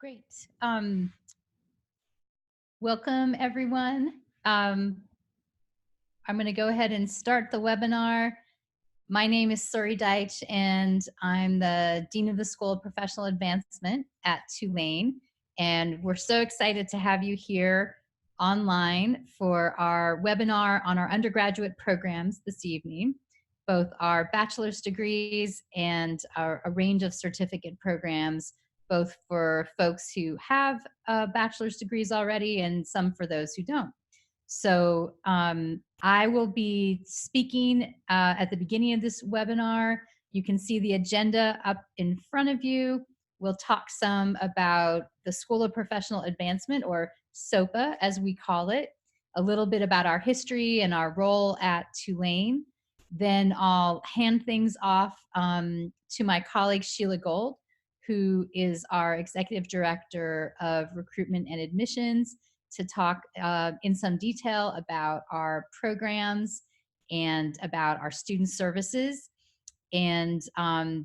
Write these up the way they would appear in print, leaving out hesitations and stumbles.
Great. Welcome, everyone. I'm going to go ahead and start the webinar. My name is Suri Deitch, and I'm the Dean of the School of Professional Advancement at Tulane. And we're so excited to have you here online for our webinar on our undergraduate programs this evening, both our bachelor's degrees and a range of certificate programs, both for folks who have bachelor's degrees already and some for those who don't. So I will be speaking at the beginning of this webinar. You can see the agenda up in front of you. We'll talk some about the School of Professional Advancement, or SOPA as we call it, a little bit about our history and our role at Tulane. Then I'll hand things off to my colleague Sheila Gold, who is our Executive Director of Recruitment and Admissions, to talk in some detail about our programs and about our student services. And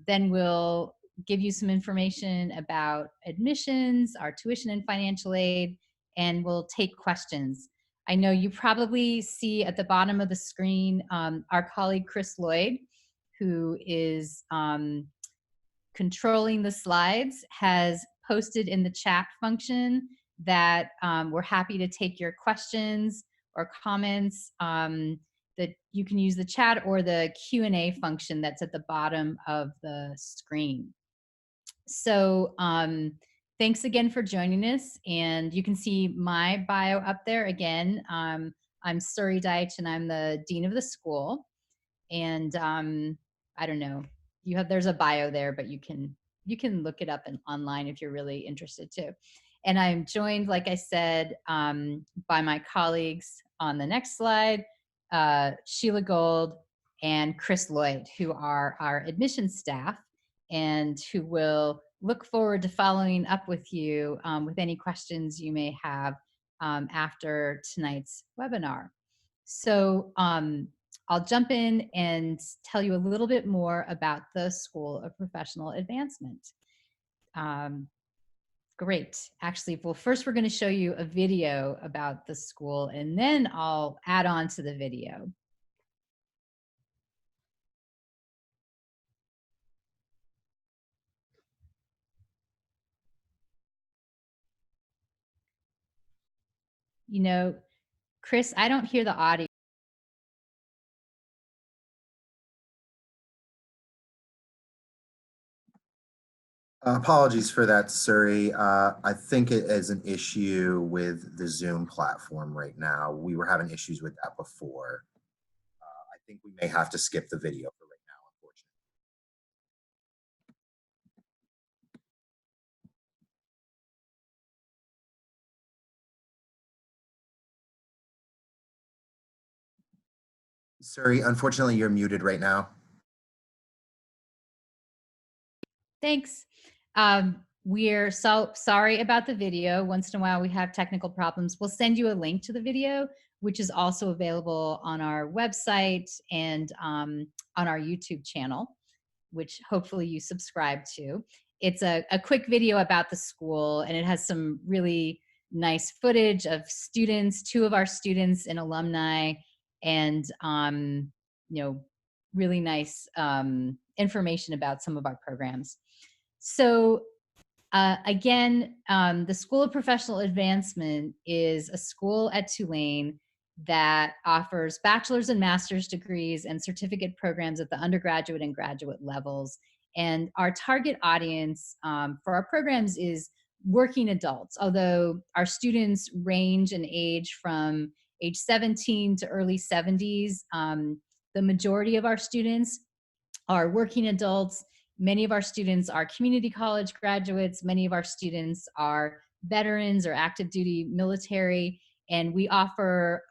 then we'll give you some information about admissions, our tuition and financial aid, and we'll take questions. I know you probably see at the bottom of the screen our colleague Chris Lloyd, who is controlling the slides, has posted in the chat function that we're happy to take your questions or comments, that you can use the chat or the Q&A function that's at the bottom of the screen. So thanks again for joining us. And you can see my bio up there again. I'm Suri Deitch, and I'm the Dean of the school. And I don't know, there's a bio there, but you can look it up online if you're really interested too. And I'm joined, like I said, by my colleagues on the next slide, Sheila Gold and Chris Lloyd, who are our admissions staff and who will look forward to following up with you with any questions you may have after tonight's webinar. So I'll jump in and tell you a little bit more about the School of Professional Advancement. Great. Actually, well, first we're going to show you a video about the school, and then I'll add on to the video. You know, Chris, I don't hear the audio. Apologies for that, Suri. I think it is an issue with the Zoom platform right now. We were having issues with that before. I think we may have to skip the video for right now, unfortunately. Suri, unfortunately, you're muted right now. Thanks. We're so sorry about the video. Once in a while we have technical problems. We'll send you a link to the video, which is also available on our website and on our YouTube channel, which hopefully you subscribe to. It's a quick video about the school, and it has some really nice footage of students, two of our students and alumni, and you know, really nice information about some of our programs. So again, the School of Professional Advancement is a school at Tulane that offers bachelor's and master's degrees and certificate programs at the undergraduate and graduate levels. And our target audience for our programs is working adults, although our students range in age from age 17 to early 70s. The majority of our students are working adults. Many of our students are community college graduates. Many of our students are veterans or active duty military. And we offer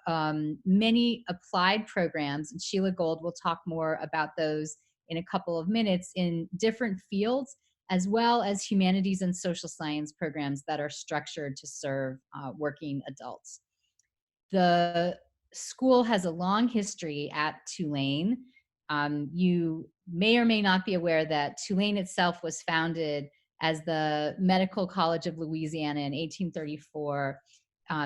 many applied programs, and Sheila Gold will talk more about those in a couple of minutes, in different fields, as well as humanities and social science programs that are structured to serve working adults. The school has a long history at Tulane. You may or may not be aware that Tulane itself was founded as the Medical College of Louisiana in 1834,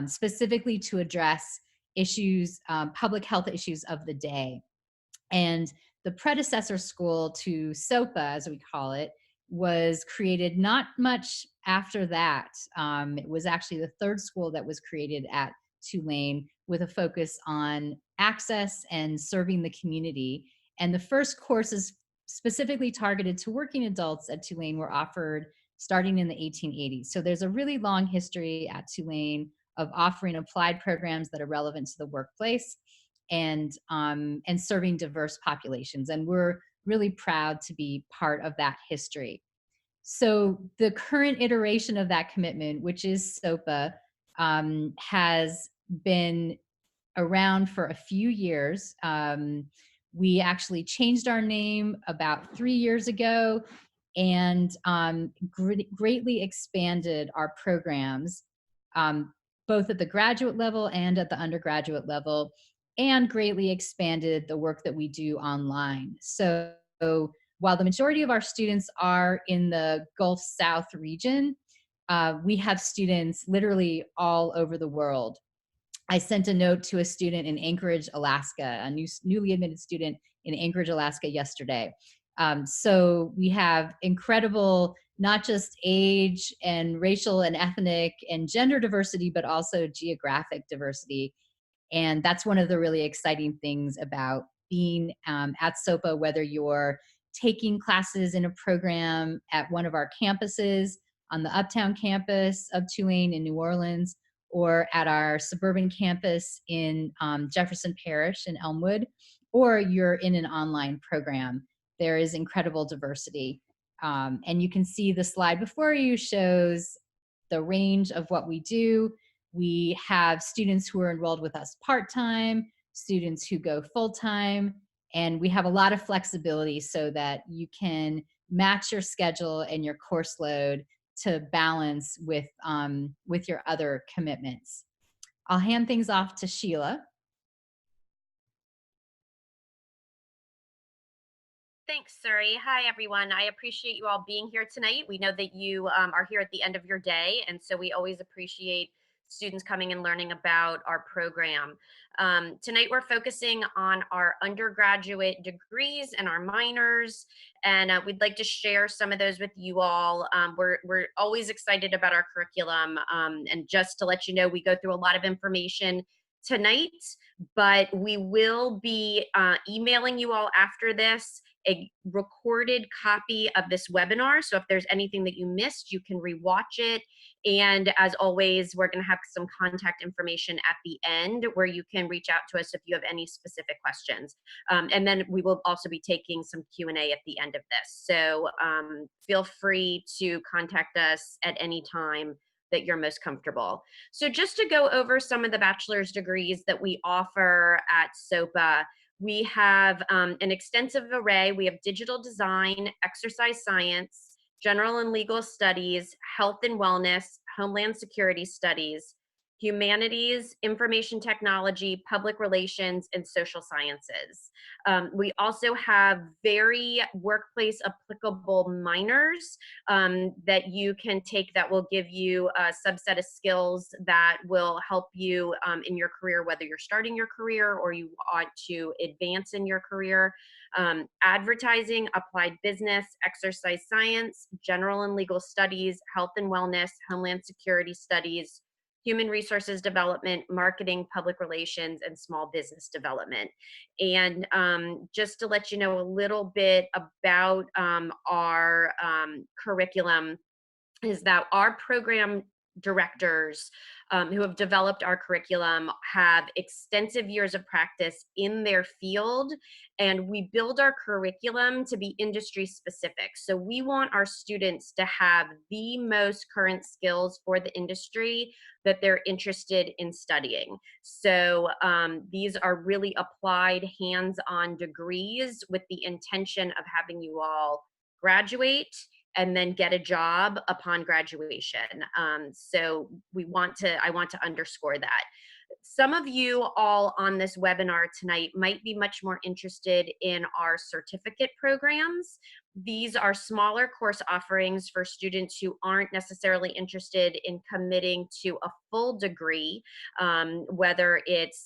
specifically to address issues, public health issues of the day. And the predecessor school to SOPA, as we call it, was created not much after that. It was actually the third school that was created at Tulane with a focus on access and serving the community. And the first courses specifically targeted to working adults at Tulane were offered starting in the 1880s. So there's a really long history at Tulane of offering applied programs that are relevant to the workplace and serving diverse populations. And we're really proud to be part of that history. So the current iteration of that commitment, which is SOPA, has been around for a few years. We actually changed our name about 3 years ago and greatly expanded our programs, um, both at the graduate level and at the undergraduate level, and greatly expanded the work that we do online. So while the majority of our students are in the Gulf South region, we have students literally all over the world. I sent a note to a student in Anchorage, Alaska, a newly admitted student in Anchorage, Alaska yesterday. So we have incredible, not just age and racial and ethnic and gender diversity, but also geographic diversity. And that's one of the really exciting things about being at SOPA, whether you're taking classes in a program at one of our campuses on the Uptown campus of Tulane in New Orleans, or at our suburban campus in Jefferson Parish in Elmwood, or you're in an online program. There is incredible diversity. And you can see the slide before you shows the range of what we do. We have students who are enrolled with us part-time, students who go full-time, and we have a lot of flexibility so that you can match your schedule and your course load to balance with your other commitments. I'll hand things off to Sheila. Thanks, Suri. Hi, everyone. I appreciate you all being here tonight. We know that you are here at the end of your day, and so we always appreciate students coming and learning about our program. Tonight, we're focusing on our undergraduate degrees and our minors, and we'd like to share some of those with you all. We're always excited about our curriculum, and just to let you know, we go through a lot of information tonight, but we will be emailing you all after this a recorded copy of this webinar. So if there's anything that you missed, you can rewatch it. And as always, we're going to have some contact information at the end where you can reach out to us if you have any specific questions. And then we will also be taking some Q&A at the end of this. So feel free to contact us at any time that you're most comfortable. So just to go over some of the bachelor's degrees that we offer at SOPA, we have an extensive array. We have digital design, exercise science, general and legal studies, health and wellness, homeland security studies, humanities, information technology, public relations, and social sciences. We also have very workplace applicable minors that you can take that will give you a subset of skills that will help you in your career, whether you're starting your career or you want to advance in your career. Advertising, applied business, exercise science, general and legal studies, health and wellness, homeland security studies, human resources development, marketing, public relations, and small business development. And just to let you know a little bit about our curriculum is that our program directors who have developed our curriculum have extensive years of practice in their field, and we build our curriculum to be industry specific. So we want our students to have the most current skills for the industry that they're interested in studying. So these are really applied hands-on degrees with the intention of having you all graduate and then get a job upon graduation. So I want to underscore that. Some of you all on this webinar tonight might be much more interested in our certificate programs. These are smaller course offerings for students who aren't necessarily interested in committing to a full degree, whether it's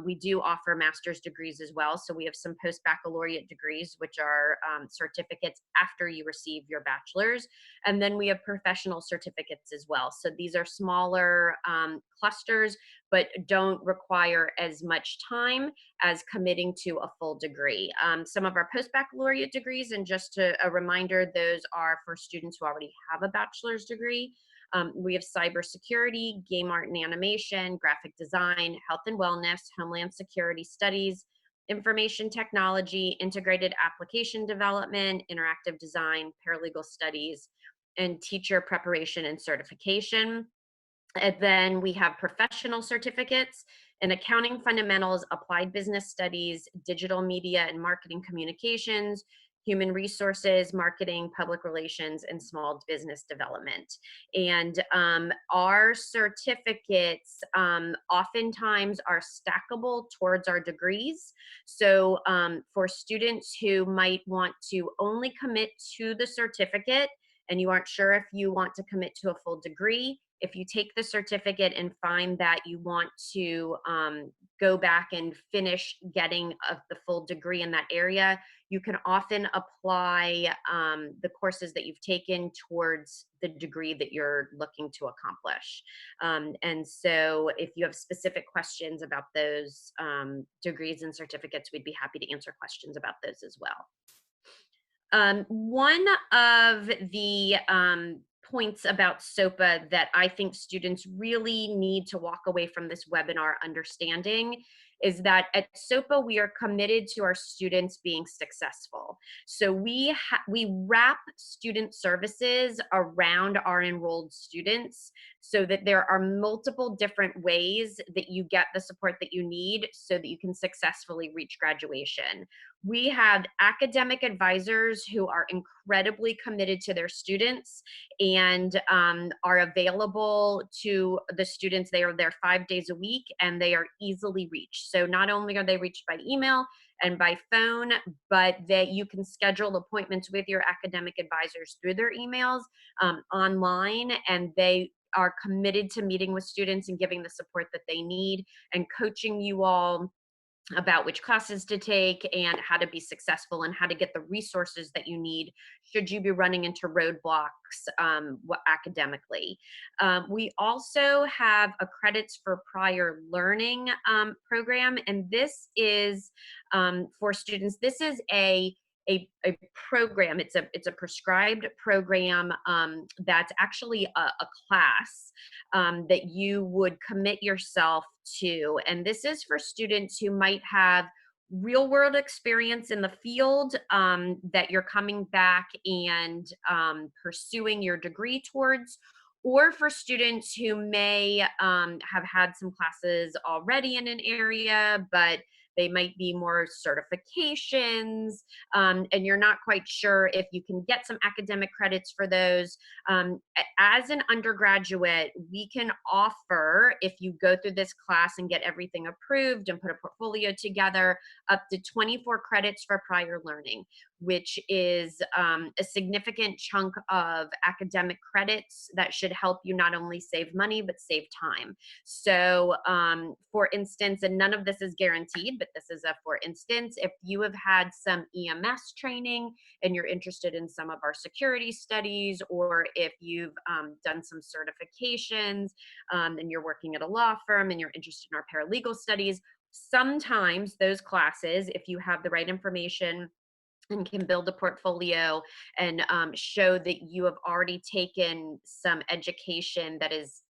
we do offer master's degrees as well. So we have some post-baccalaureate degrees, which are certificates after you receive your bachelor's. And then we have professional certificates as well. So these are smaller clusters, but don't require as much time as committing to a full degree. Some of our post-baccalaureate degrees, and just a reminder, those are for students who already have a bachelor's degree. We have cybersecurity, game art and animation, graphic design, health and wellness, homeland security studies, information technology, integrated application development, interactive design, paralegal studies, and teacher preparation and certification. And then we have professional certificates in accounting fundamentals, applied business studies, digital media and marketing communications, human resources, marketing, public relations, and small business development. And our certificates oftentimes are stackable towards our degrees. So for students who might want to only commit to the certificate, and you aren't sure if you want to commit to a full degree, if you take the certificate and find that you want to go back and finish getting the full degree in that area, you can often apply the courses that you've taken towards the degree that you're looking to accomplish. And so if you have specific questions about those degrees and certificates, we'd be happy to answer questions about those as well. One of the points about SOPA that I think students really need to walk away from this webinar understanding is that at SOPA, we are committed to our students being successful. So we wrap student services around our enrolled students so that there are multiple different ways that you get the support that you need so that you can successfully reach graduation. We have academic advisors who are incredibly committed to their students and are available to the students. They are there 5 days a week and they are easily reached. So not only are they reached by email and by phone, but that you can schedule appointments with your academic advisors through their emails online, and they are committed to meeting with students and giving the support that they need and coaching you all about which classes to take and how to be successful and how to get the resources that you need should you be running into roadblocks academically. We also have a credits for prior learning program, and this is for students. This is a program. It's a prescribed program that's actually a class that you would commit yourself to. And this is for students who might have real world experience in the field that you're coming back and pursuing your degree towards, or for students who may have had some classes already in an area, but they might be more certifications, and you're not quite sure if you can get some academic credits for those. As an undergraduate, we can offer, if you go through this class and get everything approved and put a portfolio together, up to 24 credits for prior learning, which is a significant chunk of academic credits that should help you not only save money, but save time. So for instance, and none of this is guaranteed, but this is a for instance, if you have had some EMS training and you're interested in some of our security studies, or if you've done some certifications and you're working at a law firm and you're interested in our paralegal studies, sometimes those classes, if you have the right information and can build a portfolio and show that you have already taken some education that is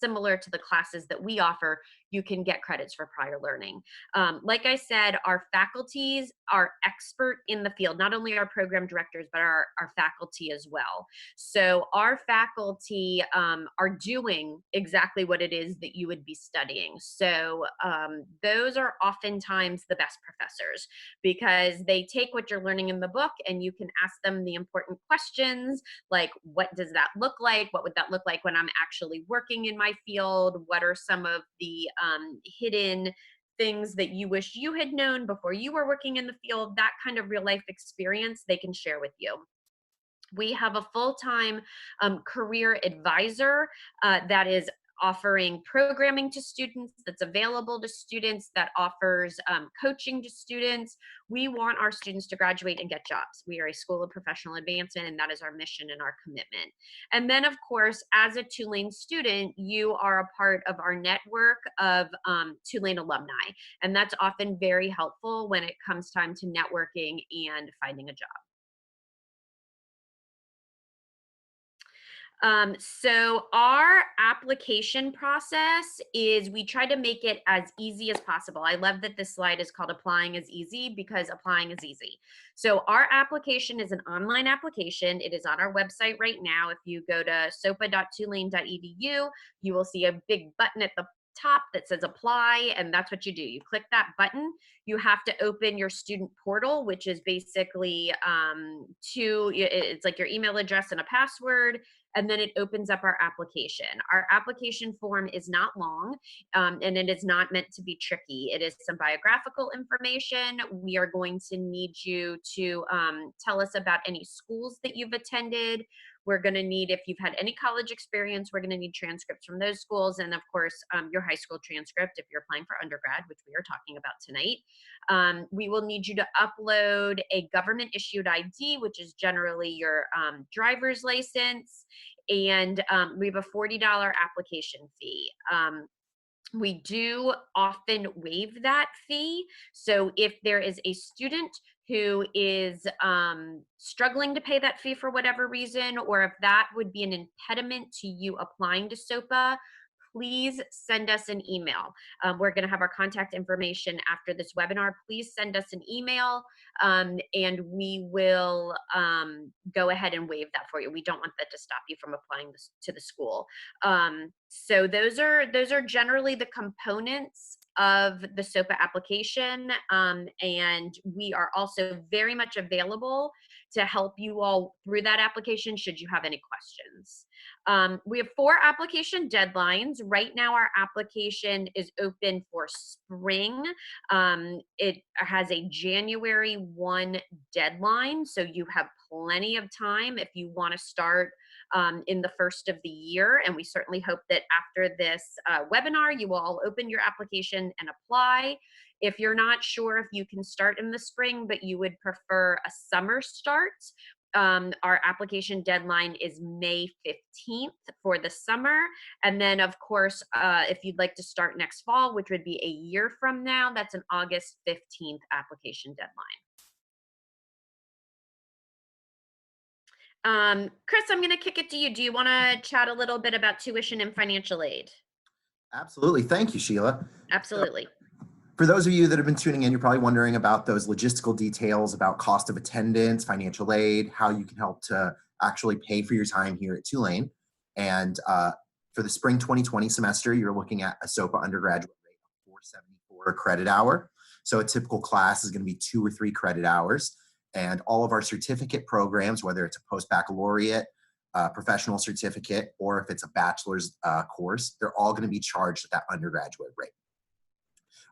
similar to the classes that we offer, you can get credits for prior learning. Like I said, our faculties are expert in the field, not only our program directors, but our faculty as well. So our faculty are doing exactly what it is that you would be studying. So those are oftentimes the best professors because they take what you're learning in the book and you can ask them the important questions like, what does that look like? What would that look like when I'm actually working in my field? What are some of the hidden things that you wish you had known before you were working in the field, that kind of real life experience they can share with you. We have a full-time career advisor that is offering programming to students, that's available to students, that offers coaching to students. We want our students to graduate and get jobs. We are a school of professional advancement, and that is our mission and our commitment. And then, of course, as a Tulane student, you are a part of our network of Tulane alumni. And that's often very helpful when it comes time to networking and finding a job. So our application process is, we try to make it as easy as possible. I love that this slide is called Applying is Easy, because applying is easy. So our application is an online application. It is on our website right now. If you go to sopa.tulane.edu, you will see a big button at the top that says apply, and that's what you do. You click that button. You have to open your student portal, which is basically it's like your email address and a password, and then it opens up our application. Our application form is not long, and it is not meant to be tricky. It is some biographical information. We are going to need you to tell us about any schools that you've attended. We're going to need, if you've had any college experience, we're going to need transcripts from those schools. And of course, your high school transcript if you're applying for undergrad, which we are talking about tonight. We will need you to upload a government issued ID, which is generally your driver's license. And we have a $40 application fee. We do often waive that fee. So if there is a student who is struggling to pay that fee for whatever reason, or if that would be an impediment to you applying to SOPA, please send us an email. We're going to have our contact information after this webinar. Please send us an email, and we will go ahead and waive that for you. We don't want that to stop you from applying to the school. So those are generally the components of the SOPA application, and we are also very much available to help you all through that application should you have any questions. We have 4 application deadlines. Right now, our application is open for spring. It has a January 1 deadline, so you have plenty of time if you want to start in the first of the year. And we certainly hope that after this webinar, you will all open your application and apply. If you're not sure if you can start in the spring, but you would prefer a summer start, our application deadline is May 15th for the summer. And then, of course, if you'd like to start next fall, which would be a year from now, that's an August 15th application deadline. Chris, I'm going to kick it to you. Do you want to chat a little bit about tuition and financial aid? Absolutely. Thank you, Sheila. Absolutely. For those of you that have been tuning in, you're probably wondering about those logistical details about cost of attendance, financial aid, how you can help to actually pay for your time here at Tulane. And for the spring 2020 semester, you're looking at a SOPA undergraduate rate of 474 a credit hour. So a typical class is going to be 2 or 3 credit hours. And all of our certificate programs, whether it's a post-baccalaureate, professional certificate, or if it's a bachelor's course, they're all going to be charged at that undergraduate rate.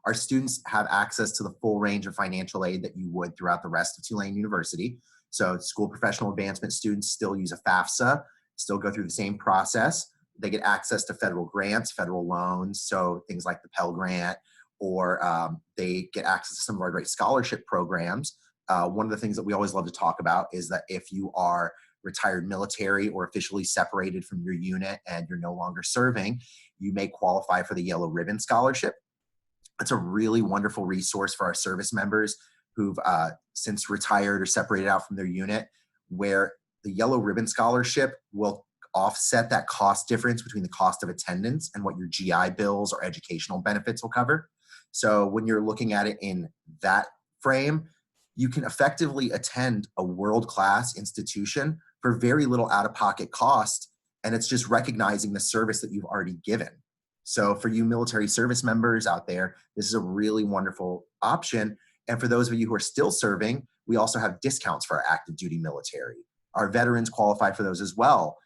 Our students have access to the full range of financial aid that you would throughout the rest of Tulane University. So school professional advancement students still use a FAFSA, still go through the same process. They get access to federal grants, federal loans, so things like the Pell Grant, or they get access to some of our great scholarship programs. One of the things that we always love to talk about is that if you are retired military or officially separated from your unit and you're no longer serving, you may qualify for the Yellow Ribbon Scholarship. It's a really wonderful resource for our service members who've since retired or separated out from their unit, where the Yellow Ribbon Scholarship will offset that cost difference between the cost of attendance and what your GI bills or educational benefits will cover. So when you're looking at it in that frame, you can effectively attend a world-class institution for very little out-of-pocket cost, and it's just recognizing the service that you've already given. So for you military service members out there, this is a really wonderful option. And for those of you who are still serving, we also have discounts for our active duty military. Our veterans qualify for those as well.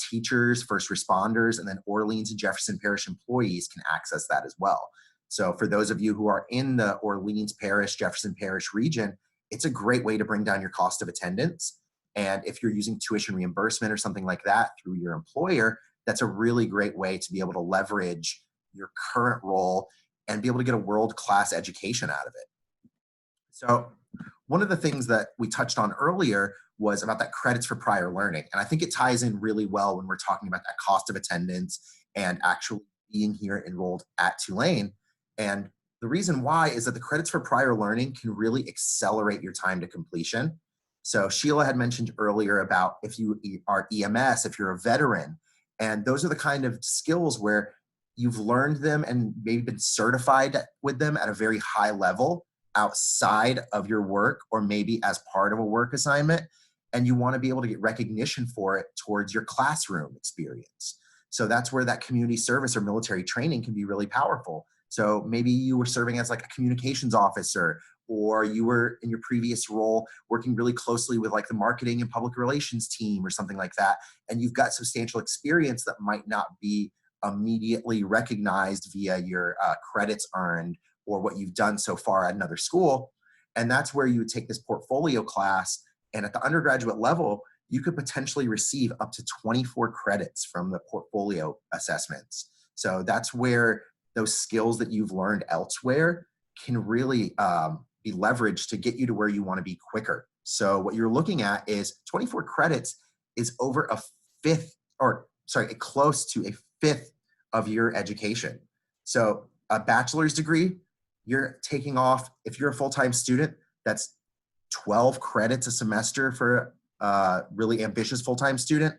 teachers, first responders, and then Orleans and Jefferson Parish employees can access that as well. So for those of you who are in the Orleans Parish, Jefferson Parish region, it's a great way to bring down your cost of attendance. And if you're using tuition reimbursement or something like that through your employer, that's a really great way to be able to leverage your current role and be able to get a world-class education out of it. So one of the things that we touched on earlier was about that credits for prior learning. And I think it ties in really well when we're talking about that cost of attendance and actually being here enrolled at Tulane. And the reason why is that the credits for prior learning can really accelerate your time to completion. So Sheila had mentioned earlier about if you are EMS, if you're a veteran, and those are the kind of skills where you've learned them and maybe been certified with them at a very high level outside of your work or maybe as part of a work assignment, and you want to be able to get recognition for it towards your classroom experience. So that's where that community service or military training can be really powerful. So maybe you were serving as like a communications officer, or you were in your previous role working really closely with like the marketing and public relations team or something like that, and you've got substantial experience that might not be immediately recognized via your credits earned or what you've done so far at another school. And that's where you would take this portfolio class. And at the undergraduate level, you could potentially receive up to 24 credits from the portfolio assessments. So that's where those skills that you've learned elsewhere can really be leveraged to get you to where you want to be quicker. So what you're looking at is 24 credits is over a fifth, or sorry, close to a fifth of your education. So a bachelor's degree, you're taking off, if you're a full-time student, that's 12 credits a semester for a really ambitious full-time student.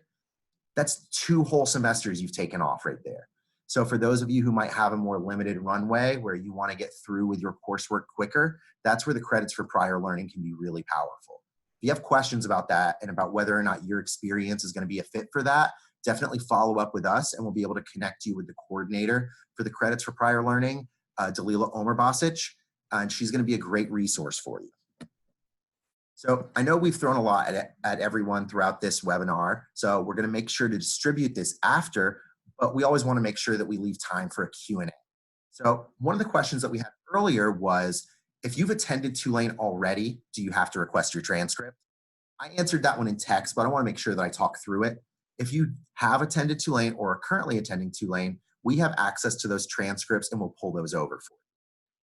That's 2 whole semesters you've taken off right there. So for those of you who might have a more limited runway where you want to get through with your coursework quicker, that's where the credits for prior learning can be really powerful. If you have questions about that and about whether or not your experience is going to be a fit for that, definitely follow up with us and we'll be able to connect you with the coordinator for the credits for prior learning, Dalila Omerbasic, and she's going to be a great resource for you. So I know we've thrown a lot at everyone throughout this webinar, so we're going to make sure to distribute this after, but we always want to make sure that we leave time for a Q&A. So one of the questions that we had earlier was, if you've attended Tulane already, do you have to request your transcript? I answered that one in text, but I want to make sure that I talk through it. If you have attended Tulane or are currently attending Tulane, we have access to those transcripts and we'll pull those over for you.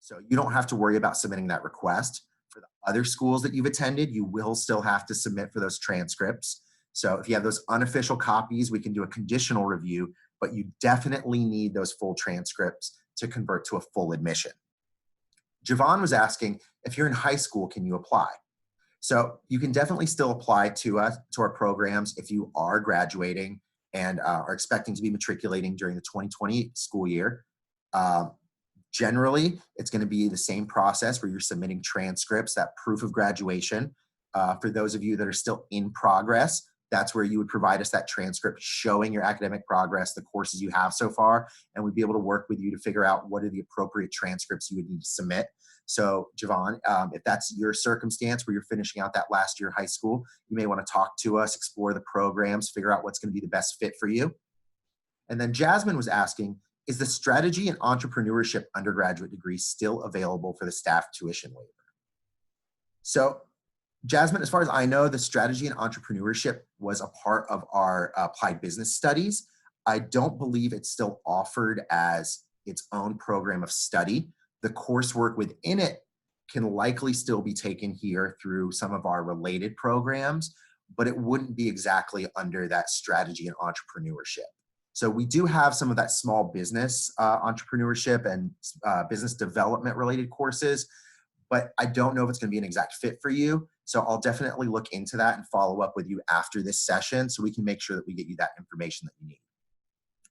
So you don't have to worry about submitting that request. For the other schools that you've attended, you will still have to submit for those transcripts. So if you have those unofficial copies, we can do a conditional review, but you definitely need those full transcripts to convert to a full admission. Javon was asking, if you're in high school, can you apply? So you can definitely still apply to us, to our programs, if you are graduating and are expecting to be matriculating during the 2020 school year. Generally, it's going to be the same process where you're submitting transcripts, that proof of graduation. For those of you that are still in progress, that's where you would provide us that transcript showing your academic progress, the courses you have so far, and we'd be able to work with you to figure out what are the appropriate transcripts you would need to submit. So Javon, if that's your circumstance where you're finishing out that last year of high school, you may want to talk to us, explore the programs, figure out what's going to be the best fit for you. And then Jasmine was asking, is the strategy and entrepreneurship undergraduate degree still available for the staff tuition waiver? So Jasmine, as far as I know, the strategy and entrepreneurship was a part of our applied business studies. I don't believe it's still offered as its own program of study. The coursework within it can likely still be taken here through some of our related programs, but it wouldn't be exactly under that strategy and entrepreneurship. So we do have some of that small business entrepreneurship and business development related courses, but I don't know if it's going to be an exact fit for you. So I'll definitely look into that and follow up with you after this session so we can make sure that we get you that information that you need.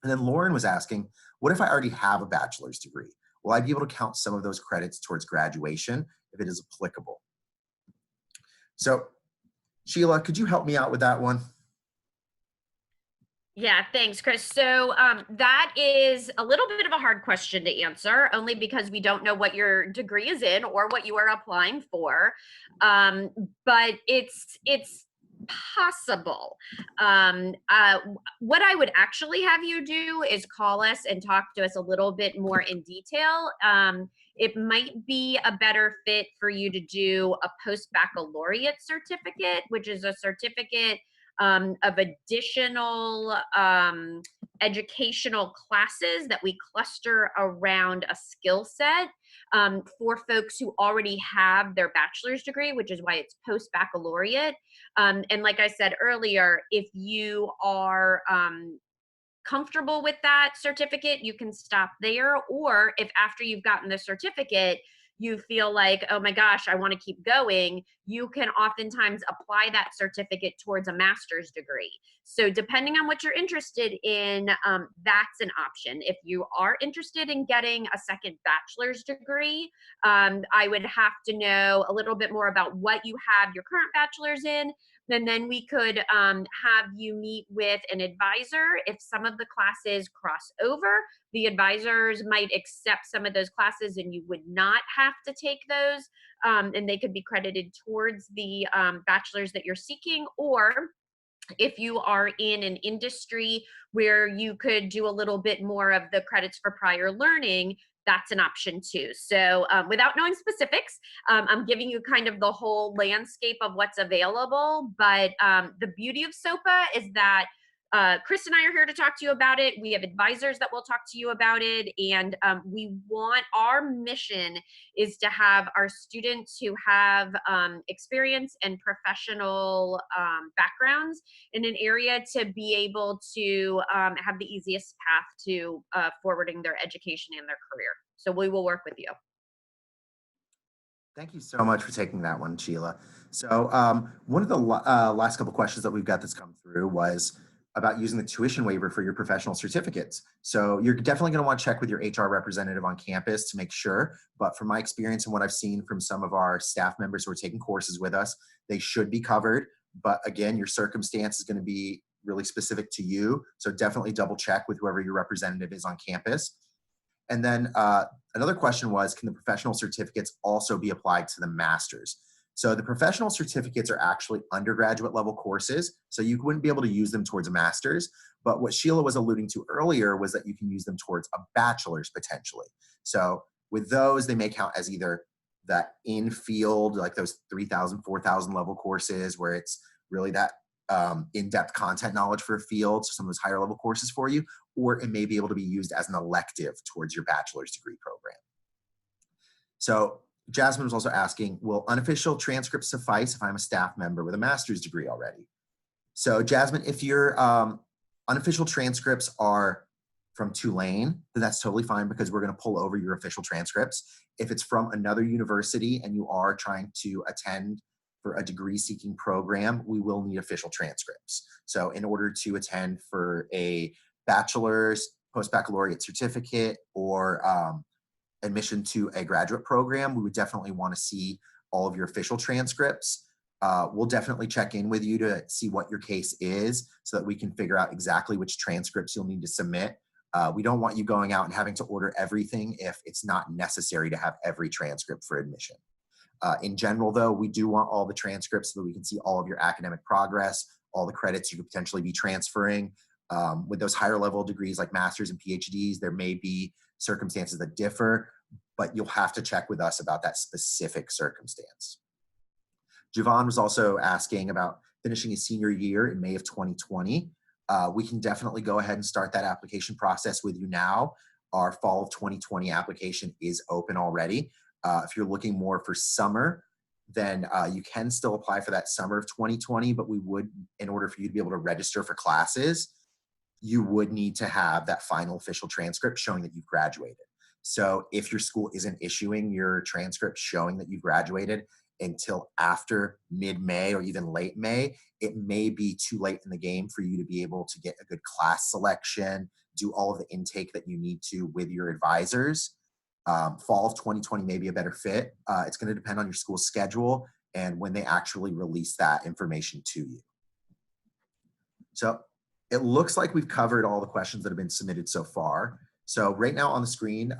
And then Lauren was asking, what if I already have a bachelor's degree? Will I be able to count some of those credits towards graduation if it is applicable? So Sheila, could you help me out with that one? Yeah, thanks, Chris. So that is a little bit of a hard question to answer, only because we don't know what your degree is in or what you are applying for. But it's possible. What I would actually have you do is call us and talk to us a little bit more in detail. It might be a better fit for you to do a post baccalaureate certificate, which is a certificate of additional educational classes that we cluster around a skill set for folks who already have their bachelor's degree, which is why it's post baccalaureate. And like I said earlier, if you are comfortable with that certificate, you can stop there. Or if after you've gotten the certificate, you feel like, oh my gosh, I want to keep going, you can oftentimes apply that certificate towards a master's degree. So, depending on what you're interested in, that's an option. If you are interested in getting a second bachelor's degree, I would have to know a little bit more about what you have your current bachelor's in, and then we could have you meet with an advisor. If some of the classes cross over, the advisors might accept some of those classes and you would not have to take those, and they could be credited towards the bachelor's that you're seeking. Or if you are in an industry where you could do a little bit more of the credits for prior learning, that's an option too. So, without knowing specifics, I'm giving you kind of the whole landscape of what's available. But the beauty of SOPA is that Chris and I are here to talk to you about it. We have advisors that will talk to you about it. And we want, our mission is to have our students who have experience and professional backgrounds in an area to be able to have the easiest path to forwarding their education and their career. So we will work with you. Thank you so much for taking that one, Sheila. So one of the last couple questions that we've got that's come through was about using the tuition waiver for your professional certificates. So you're definitely going to want to check with your HR representative on campus to make sure. But from my experience and what I've seen from some of our staff members who are taking courses with us, they should be covered. But again, your circumstance is going to be really specific to you. So definitely double check with whoever your representative is on campus. And then another question was, can the professional certificates also be applied to the master's? So the professional certificates are actually undergraduate level courses, so you wouldn't be able to use them towards a master's. But what Sheila was alluding to earlier was that you can use them towards a bachelor's potentially. So with those, they may count as either that in-field, like those 3,000, 4,000 level courses where it's really that in-depth content knowledge for a field, so some of those higher level courses for you, or it may be able to be used as an elective towards your bachelor's degree program. So Jasmine was also asking, will unofficial transcripts suffice if I'm a staff member with a master's degree already? So Jasmine, if your unofficial transcripts are from Tulane, then that's totally fine because we're going to pull over your official transcripts. If it's from another university and you are trying to attend for a degree seeking program, we will need official transcripts. So in order to attend for a bachelor's, post-baccalaureate certificate, or admission to a graduate program, we would definitely want to see all of your official transcripts. We'll definitely check in with you to see what your case is so that we can figure out exactly which transcripts you'll need to submit. We don't want you going out and having to order everything if it's not necessary to have every transcript for admission. In general, though, we do want all the transcripts so that we can see all of your academic progress, all the credits you could potentially be transferring. With those higher level degrees like master's and PhDs, there may be circumstances that differ, but you'll have to check with us about that specific circumstance. Javon was also asking about finishing his senior year in May of 2020. We can definitely go ahead and start that application process with you now. Our fall of 2020 application is open already. If you're looking more for summer, then you can still apply for that summer of 2020, but we would, in order for you to be able to register for classes, you would need to have that final official transcript showing that you've graduated. So if your school isn't issuing your transcript showing that you've graduated until after mid-May or even late May, it may be too late in the game for you to be able to get a good class selection, do all of the intake that you need to with your advisors. Fall of 2020 may be a better fit. It's going to depend on your school's schedule and when they actually release that information to you. So it looks like we've covered all the questions that have been submitted so far. So right now on the screen,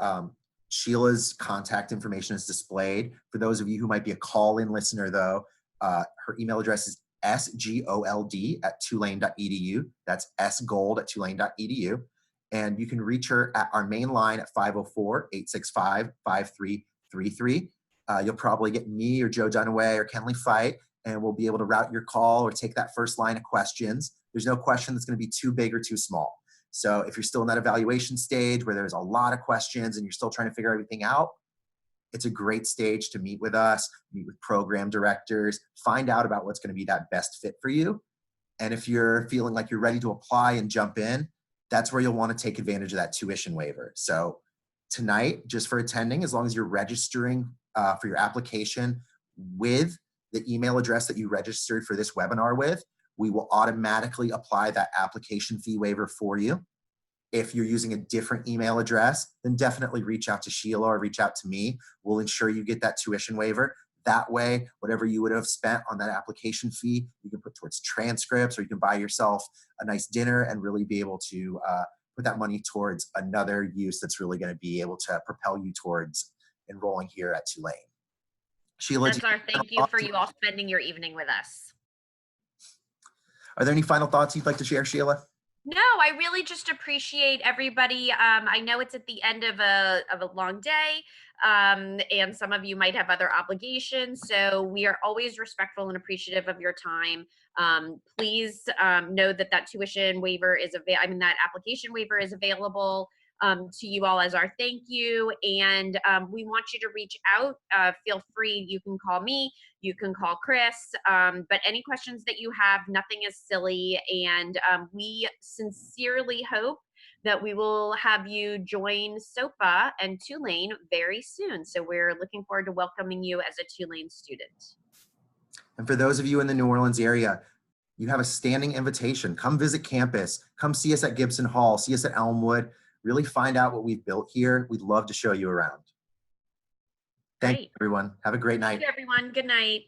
Sheila's contact information is displayed. For those of you who might be a call-in listener though, her email address is sgold@tulane.edu. That's sgold@tulane.edu. And you can reach her at our main line at 504-865-5333. You'll probably get me or Joe Dunaway or Kenley Fight, and we'll be able to route your call or take that first line of questions. There's no question that's going to be too big or too small. So if you're still in that evaluation stage where there's a lot of questions and you're still trying to figure everything out, it's a great stage to meet with us, meet with program directors, find out about what's going to be that best fit for you. And if you're feeling like you're ready to apply and jump in, that's where you'll want to take advantage of that tuition waiver. So tonight, just for attending, as long as you're registering for your application with the email address that you registered for this webinar with, we will automatically apply that application fee waiver for you. If you're using a different email address, then definitely reach out to Sheila or reach out to me. We'll ensure you get that tuition waiver. That way, whatever you would have spent on that application fee, you can put towards transcripts, or you can buy yourself a nice dinner and really be able to put that money towards another use that's really going to be able to propel you towards enrolling here at Tulane. Sheila, That's our thank you for you all spending your evening with us. Are there any final thoughts you'd like to share, Sheila? No, I really just appreciate everybody. I know it's at the end of a long day, and some of you might have other obligations. So we are always respectful and appreciative of your time. Please know that that tuition waiver is that application waiver is available to you all as our thank you. And we want you to reach out. Feel free. You can call me. You can call Chris. But any questions that you have, nothing is silly. And we sincerely hope that we will have you join SOFA and Tulane very soon. So we're looking forward to welcoming you as a Tulane student. And for those of you in the New Orleans area, you have a standing invitation. Come visit campus. Come see us at Gibson Hall. See us at Elmwood. Really find out what we've built here. We'd love to show you around. Thank you, everyone. Have a great night. Thank you, everyone. Good night.